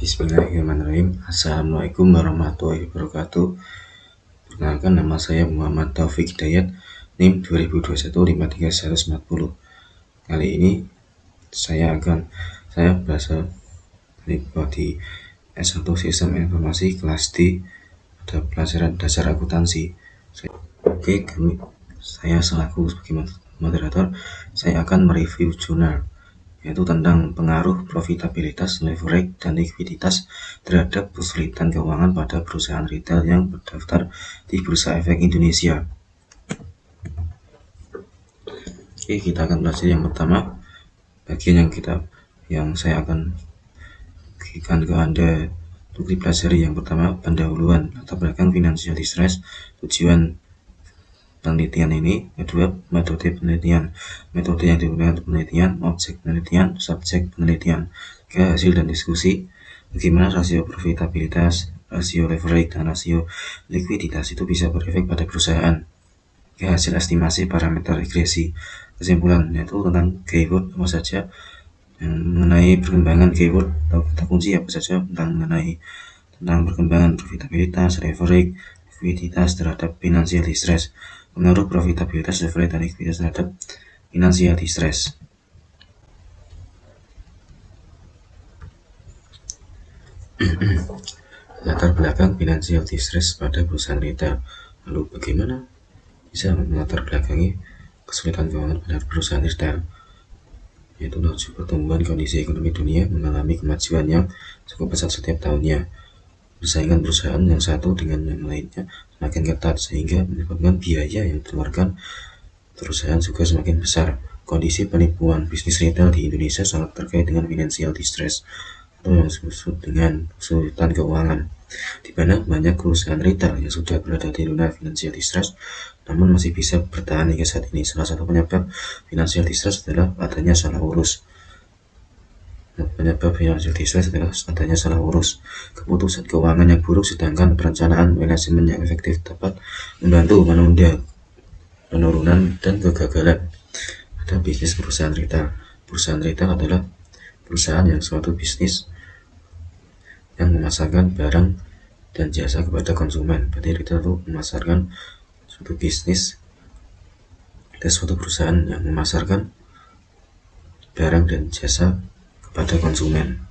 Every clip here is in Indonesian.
Bismillahirrahmanirrahim. Assalamualaikum warahmatullahi wabarakatuh. Perkenalkan, nama saya Muhammad Taufik Hidayat, NIM 2021 53140. Kali ini saya berasal dari prodi S1 Sistem Informasi kelas D, pada pelajaran dasar akuntansi. Saya selaku sebagai moderator, saya akan mereview jurnal, yaitu tentang pengaruh profitabilitas, leverage, dan likuiditas terhadap kesulitan keuangan pada perusahaan retail yang terdaftar di Bursa Efek Indonesia. Oke, kita akan belajar yang pertama, bagian yang saya akan berikan ke Anda untuk dipelajari. Yang pertama, pendahuluan latar belakang financial distress, tujuan penelitian ini. Kedua, metode penelitian, metode yang digunakan untuk penelitian, objek penelitian, subjek penelitian. Ketiga, hasil dan diskusi, bagaimana rasio profitabilitas, rasio leverage, dan rasio likuiditas itu bisa berefek pada perusahaan. Ketiga, hasil estimasi parameter regresi. Kesimpulan, yaitu tentang keyword apa saja, yang mengenai perkembangan keyword atau kata kunci apa saja tentang perkembangan profitabilitas, leverage, likuiditas terhadap financial distress, pengaruh profitabilitas, leverage, dan likuiditas terhadap financial distress. Latar belakang financial distress pada perusahaan retail. Lalu bagaimana bisa melatar belakangi kesulitan keuangan pada perusahaan retail? Yaitu laju pertumbuhan kondisi ekonomi dunia mengalami kemajuan yang cukup pesat setiap tahunnya. Persaingan perusahaan yang satu dengan yang lainnya semakin ketat, sehingga menyebabkan biaya yang dikeluarkan perusahaan juga semakin besar. Kondisi penipuan bisnis retail di Indonesia sangat terkait dengan financial distress, atau yang disebut dengan kesulitan keuangan, di mana banyak perusahaan retail yang sudah berada di zona financial distress namun masih bisa bertahan hingga saat ini. Salah satu penyebab financial distress adalah adanya salah urus. Keputusan keuangan yang buruk, sedangkan perencanaan manajemen yang efektif dapat membantu menunda penurunan dan kegagalan pada bisnis perusahaan retail. Perusahaan retail adalah perusahaan yang suatu bisnis yang memasarkan barang dan jasa kepada konsumen. Berarti retail itu memasarkan suatu bisnis, ada suatu perusahaan yang memasarkan barang dan jasa kepada konsumen.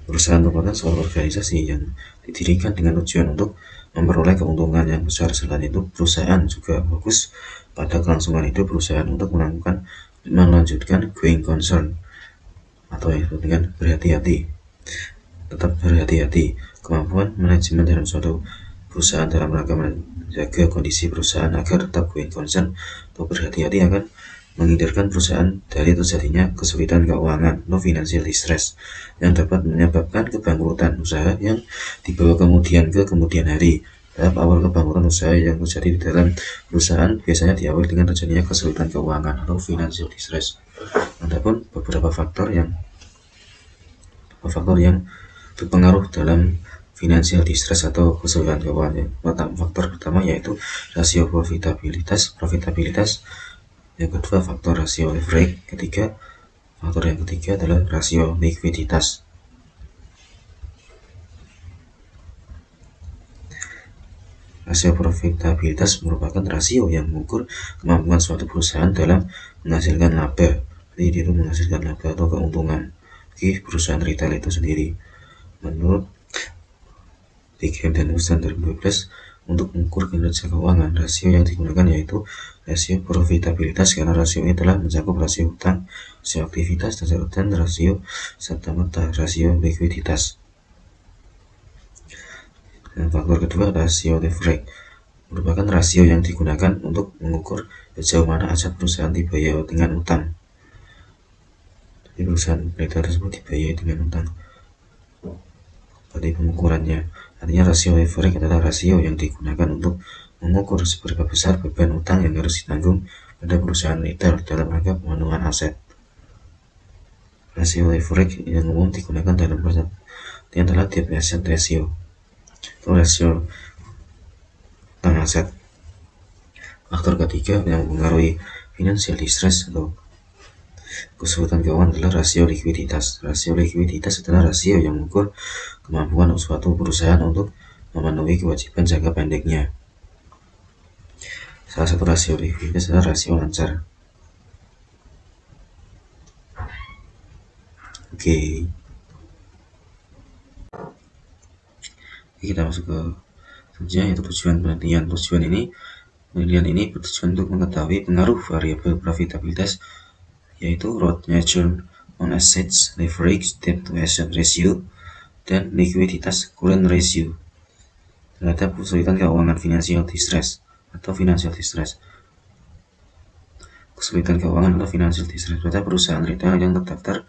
Perusahaan merupakan suatu organisasi yang didirikan dengan tujuan untuk memperoleh keuntungan yang besar. Selain itu, perusahaan juga fokus pada kelangsungan hidup perusahaan untuk melanjutkan going concern, atau yang disebut dengan berhati-hati. Tetap berhati-hati. Kemampuan manajemen dalam suatu perusahaan dalam rangka menjaga kondisi perusahaan agar tetap going concern atau berhati-hati akan menghindarkan perusahaan dari terjadinya kesulitan keuangan atau financial distress yang dapat menyebabkan kebangkrutan usaha yang dibawa kemudian hari. Tahap awal kebangkrutan usaha yang terjadi di dalam perusahaan biasanya diawali dengan terjadinya kesulitan keuangan atau financial distress. Adapun beberapa faktor yang berpengaruh dalam financial distress atau kesulitan keuangan. Faktor pertama yaitu rasio profitabilitas. Yang kedua, faktor rasio leverage. Faktor yang ketiga adalah rasio likuiditas. Rasio profitabilitas merupakan rasio yang mengukur kemampuan suatu perusahaan dalam menghasilkan laba. Jadi itu menghasilkan laba atau keuntungan bagi perusahaan retail itu sendiri. Menurut PGM dan Urusan 2012, untuk mengukur kinerja keuangan, rasio yang digunakan yaitu rasio profitabilitas, karena rasio ini telah mencakup rasio hutang, rasio aktivitas, dan rasio serta-merta rasio likuiditas. Dan faktor kedua, rasio leverage, merupakan rasio yang digunakan untuk mengukur sejauh mana aset perusahaan dibiayai dengan utang. Jadi perusahaan retail tersebut dibiayai dengan utang. Pada pengukurannya, artinya rasio leverage adalah rasio yang digunakan untuk mengukur seberapa besar beban utang yang harus ditanggung pada perusahaan retail dalam rangka pemenuhan aset. Rasio leverage yang umum digunakan dalam perhatian adalah debt asset ratio atau rasio utang aset. Faktor ketiga yang mempengaruhi financial distress atau Kesulitan keuangan adalah rasio likuiditas. Rasio likuiditas adalah rasio yang mengukur kemampuan suatu perusahaan untuk memenuhi kewajiban jangka pendeknya. Salah satu rasio likuiditas adalah rasio lancar. Oke, kita masuk ke selanjutnya, yaitu tujuan penelitian. Penelitian ini bertujuan untuk mengetahui pengaruh variabel profitabilitas, yaitu return on assets, leverage, debt to asset ratio, dan likuiditas current ratio terhadap kesulitan keuangan financial distress atau financial distress. Kesulitan keuangan atau financial distress pada perusahaan retail yang terdaftar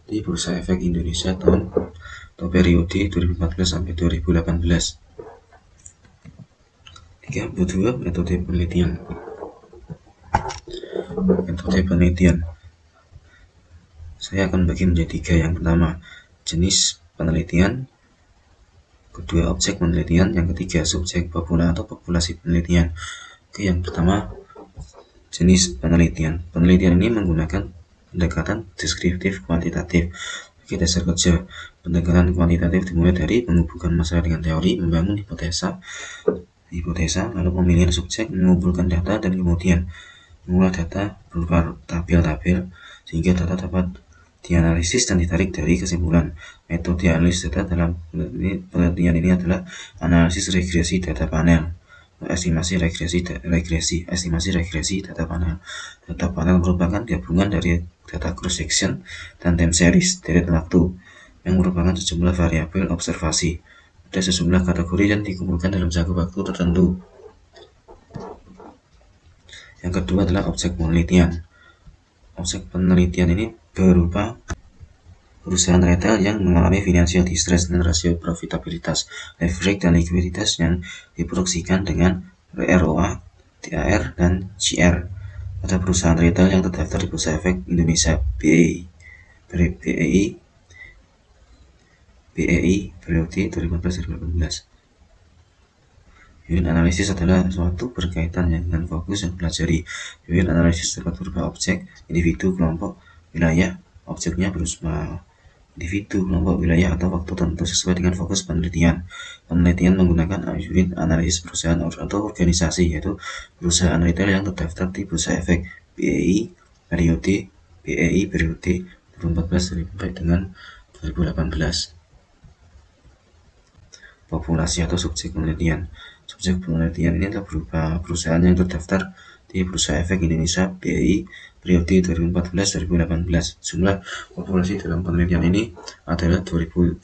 di Bursa Efek Indonesia tahun atau periode 2014 sampai 2018. 32 metode penelitian. Metode penelitian saya akan bagi menjadi 3. Yang pertama, jenis penelitian. Kedua, objek penelitian. Yang ketiga, subjek atau populasi penelitian. Oke, yang pertama, jenis penelitian. Penelitian ini menggunakan pendekatan deskriptif kuantitatif. Oke, dasar kerja pendekatan kuantitatif dimulai dari menghubungkan masalah dengan teori, membangun hipotesa, lalu pemilihan subjek, mengumpulkan data, dan kemudian mengolah data berupa tabel-tabel sehingga data dapat dianalisis dan ditarik dari kesimpulan. Metode analisis data dalam penelitian ini adalah analisis regresi data panel, estimasi regresi data panel. Data panel merupakan gabungan dari data cross section dan time series dari waktu yang merupakan sejumlah variabel observasi. Ada sejumlah kategori yang dikumpulkan dalam jangka waktu tertentu. Yang kedua adalah objek penelitian. Objek penelitian ini berupa perusahaan retail yang mengalami financial distress dan rasio profitabilitas, leverage, dan likuiditas yang diproyeksikan dengan ROA, TAR, dan CR. Pada perusahaan retail yang terdaftar di Bursa Efek Indonesia BEI periode 2014-2018. Unit analisis adalah suatu berkaitan dengan fokus yang pelajari. Unit analisis dapat berupa objek, individu, kelompok, wilayah. Objeknya berupa individu, kelompok, wilayah, atau waktu tertentu sesuai dengan fokus penelitian. Penelitian menggunakan unit analisis perusahaan atau organisasi, yaitu perusahaan retail yang terdaftar di Bursa Efek BEI periode 2014 dengan 2018. Populasi atau subjek penelitian. Subjek penelitian ini adalah berupa perusahaan yang terdaftar di Bursa Efek Indonesia BEI periode 2014-2018. Jumlah populasi dalam penelitian ini adalah 25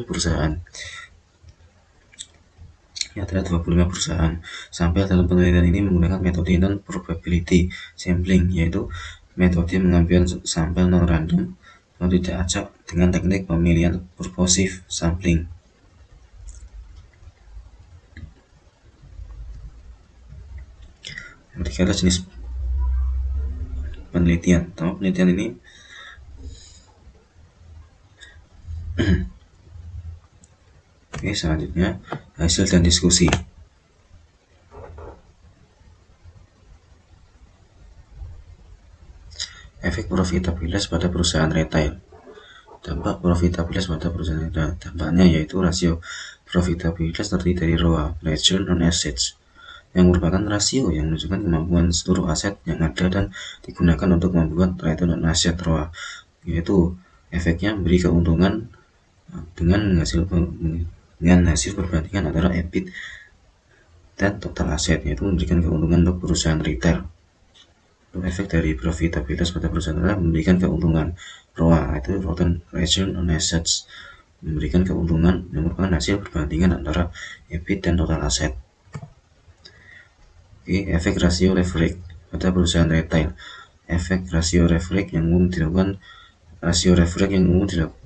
perusahaan. Sampel dalam penelitian ini menggunakan metode non-probability sampling, yaitu metode mengambil sampel non-random yang tidak acak dengan teknik pemilihan purposive sampling. Ketika ada jenis penelitian. Pertama, penelitian ini Oke, selanjutnya hasil dan diskusi. Efek profitabilitas pada perusahaan retail. Dampak profitabilitas pada perusahaan retail. Dampaknya yaitu rasio profitabilitas terdiri dari ROA, return on assets, yang merupakan rasio yang menunjukkan kemampuan seluruh aset yang ada dan digunakan untuk membuat return on asset ROA, yaitu efeknya memberi keuntungan dengan hasil perbandingan antara EBIT dan total aset, yaitu memberikan keuntungan untuk perusahaan retail. Efek dari profitabilitas pada perusahaan retail memberikan keuntungan ROA, yaitu return on assets, memberikan keuntungan yang merupakan hasil perbandingan antara EBIT dan total aset. Efek rasio leverage pada perusahaan retail. Efek rasio leverage yang umum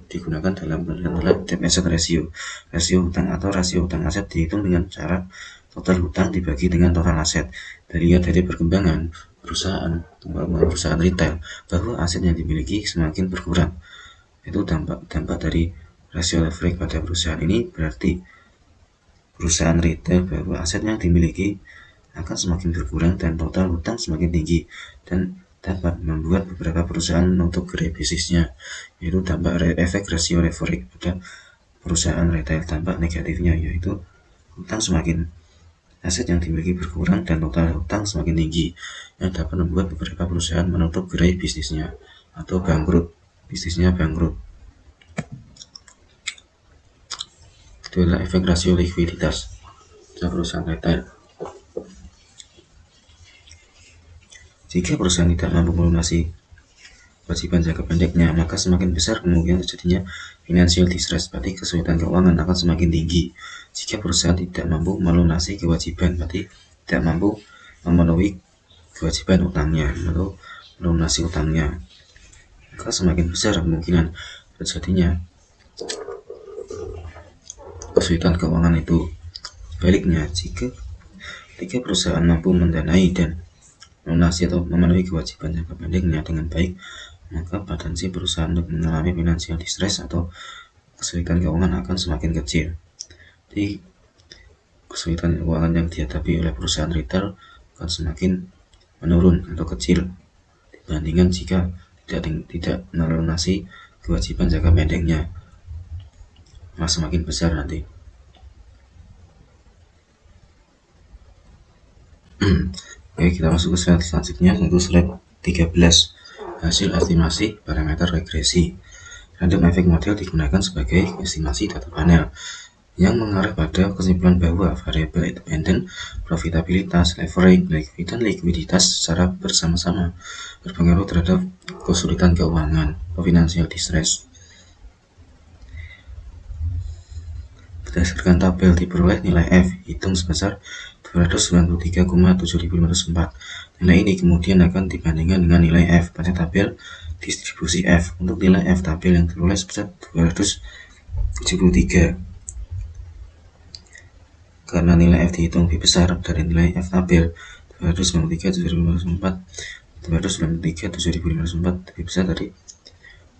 digunakan dalam penelitian adalah debt asset ratio. Rasio hutang atau rasio hutang aset dihitung dengan cara total hutang dibagi dengan total aset. Dilihat dari perkembangan perusahaan retail bahwa aset yang dimiliki semakin berkurang. Itu dampak dari rasio leverage pada perusahaan ini berarti perusahaan retail bahwa aset yang dimiliki akan semakin berkurang dan total hutang semakin tinggi, dan dapat membuat beberapa perusahaan menutup gerai bisnisnya, yaitu dampak efek rasio leverage pada perusahaan retail. Dampak negatifnya yaitu hutang semakin aset yang dimiliki berkurang dan total hutang semakin tinggi, yang dapat membuat beberapa perusahaan menutup gerai bisnisnya atau bangkrut. Itu adalah efek rasio likuiditas pada perusahaan retail. Jika perusahaan tidak mampu melunasi kewajiban jangka pendeknya, maka semakin besar kemungkinan terjadinya financial distress, berarti kesulitan keuangan akan semakin tinggi. Jika perusahaan tidak mampu melunasi kewajiban, berarti tidak mampu memenuhi kewajiban utangnya atau melunasi utangnya, maka semakin besar kemungkinan terjadinya kesulitan keuangan itu. Sebaliknya, jika perusahaan mampu mendanai dan melunasi atau memenuhi kewajiban jangka pendeknya dengan baik, maka potensi perusahaan untuk mengalami financial distress atau kesulitan keuangan akan semakin kecil. Jadi kesulitan keuangan yang dihadapi oleh perusahaan retail akan semakin menurun atau kecil dibandingkan jika tidak melunasi kewajiban jangka pendeknya, malah semakin besar nanti. Oke, kita masuk ke slide selanjutnya, yaitu slide 13, hasil estimasi parameter regresi. Random effect model digunakan sebagai estimasi data panel yang mengarah pada kesimpulan bahwa variabel independen, profitabilitas, leverage, dan likuiditas secara bersama-sama berpengaruh terhadap kesulitan keuangan atau financial distress. Berdasarkan tabel diperoleh nilai F hitung sebesar 293,7504. Nilai ini kemudian akan dibandingkan dengan nilai F pada tabel distribusi F. Untuk nilai F tabel yang diperoleh sebesar 273. Karena nilai F dihitung lebih besar dari nilai F tabel 293,7504 lebih besar dari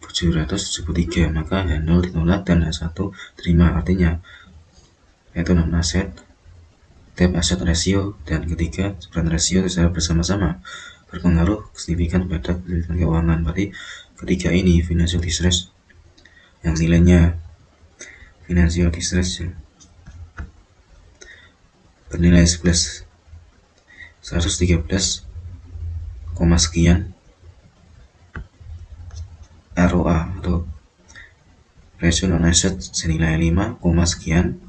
773, maka H0 ditolak dan H1 terima. Artinya yaitu non aset, debt asset ratio, dan ketiga spread ratio secara bersama-sama berpengaruh signifikan pada kesulitan keuangan. Berarti ketiga ini financial distress yang nilainya financial distress bernilai 113, sekian ROA atau ratio non asset senilai 5, sekian,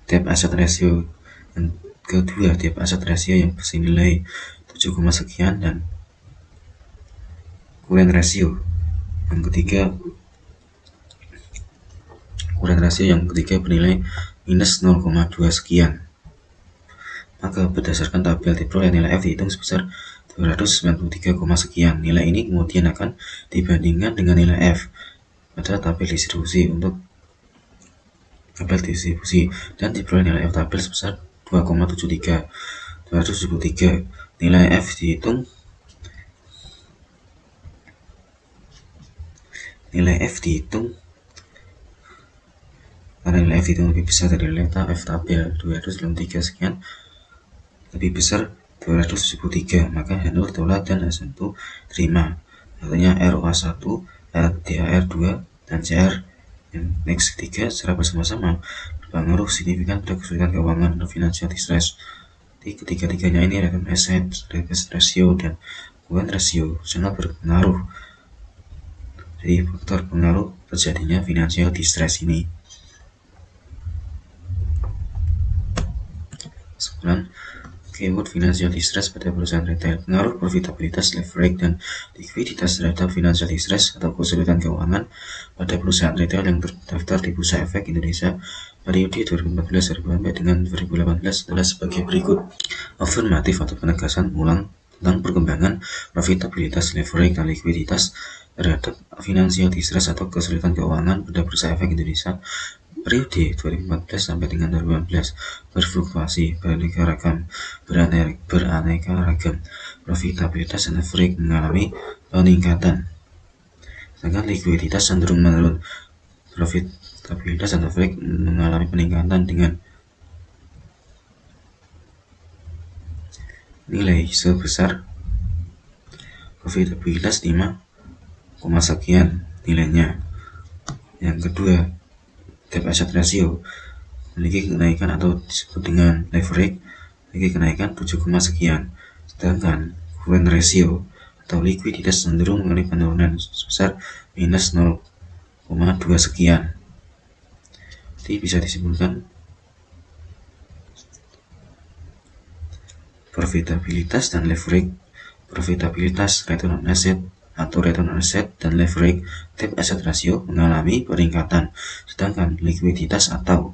debt asset ratio yang kedua, debt asset ratio yang senilai 7, sekian, dan current ratio yang ketiga bernilai minus 0,2 sekian. Maka berdasarkan tabel diperoleh nilai F dihitung sebesar 293, sekian. Nilai ini kemudian akan dibandingkan dengan nilai F pada tabel distribusi dan diperoleh nilai F tabel sebesar 273. Nilai F dihitung karena nilai F dihitung lebih besar dari nilai F tabel 293 sekian, lebih besar 273, maka H0 ditolak dan H1 terima. Artinya ROA1, DAR2, dan CR yang next ketiga secara bersama-sama berpengaruh signifikan pada kesulitan keuangan atau financial distress. Di ketiga-tiganya ini return asset, reverse ratio, dan current ratio sangat berpengaruh. Jadi faktor pengaruh terjadinya financial distress ini. Sekarang keyword financial distress pada perusahaan retail. Pengaruh profitabilitas, leverage, dan likuiditas terhadap financial distress atau kesulitan keuangan pada perusahaan retail yang terdaftar di Bursa Efek Indonesia periode 2014 sampai dengan 2018 adalah sebagai berikut. Afirmatif atau penegasan ulang tentang perkembangan profitabilitas, leverage, dan likuiditas terhadap financial distress atau kesulitan keuangan pada Bursa Efek Indonesia periode 2014 sampai dengan 2018 berfluktuasi, beraneka ragam. Profitabilitas dan leverage mengalami peningkatan, sedangkan likuiditas cenderung menurun. Profitabilitas dan leverage mengalami peningkatan dengan nilai sebesar profitabilitas 5, sekian nilainya. Yang kedua, debt asset ratio memiliki kenaikan atau disebut dengan leverage, memiliki kenaikan 7, sekian. Sedangkan current ratio atau likuiditas cenderung mengalami penurunan sebesar minus 0,2 sekian. Jadi bisa disimpulkan profitabilitas dan leverage. Profitabilitas return on asset atau return on asset dan leverage debt asset ratio mengalami peningkatan, sedangkan likuiditas atau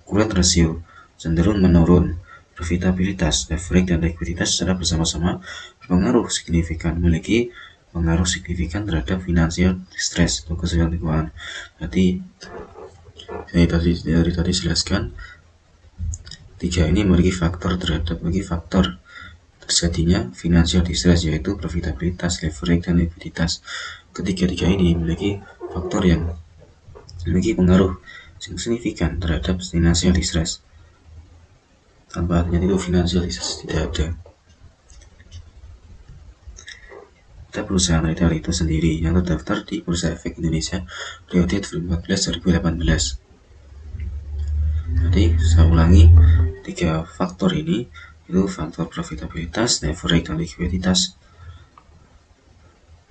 current ratio cenderung menurun. Profitabilitas, leverage, dan likuiditas secara bersama-sama memiliki pengaruh signifikan terhadap financial distress atau kesulitan keuangan. Jadi dari tadi jelaskan, tiga ini memiliki faktor terjadinya financial distress, yaitu profitabilitas, leverage, dan likuiditas. Ketiga-tiga ini memiliki faktor yang memiliki pengaruh signifikan terhadap financial distress. Tanpa adanya itu financial distress tidak ada. Ada perusahaan retail itu sendiri yang terdaftar di Bursa Efek Indonesia periode 2014-2018. Jadi saya ulangi, tiga faktor ini itu faktor profitabilitas, leverage, dan likuiditas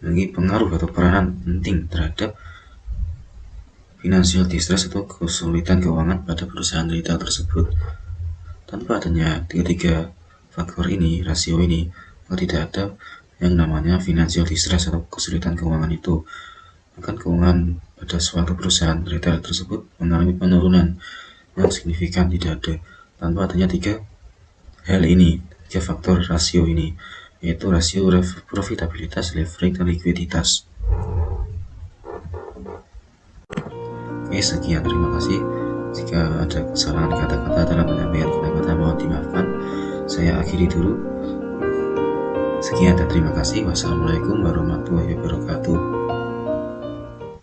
memiliki pengaruh atau peranan penting terhadap financial distress atau kesulitan keuangan pada perusahaan retail tersebut. Tanpa adanya tiga faktor ini, rasio ini, tidak ada yang namanya financial distress atau kesulitan keuangan itu. Bahkan keuangan pada suatu perusahaan retail tersebut mengalami penurunan yang signifikan tidak ada tanpa adanya tiga hal ini, tiga faktor rasio ini, yaitu rasio profitabilitas, leverage, dan likuiditas. Oke, sekian, terima kasih. Jika ada kesalahan kata-kata dalam penyampaian kata-kata mohon dimaafkan. Saya akhiri dulu. Sekian dan terima kasih. Wassalamualaikum warahmatullahi wabarakatuh.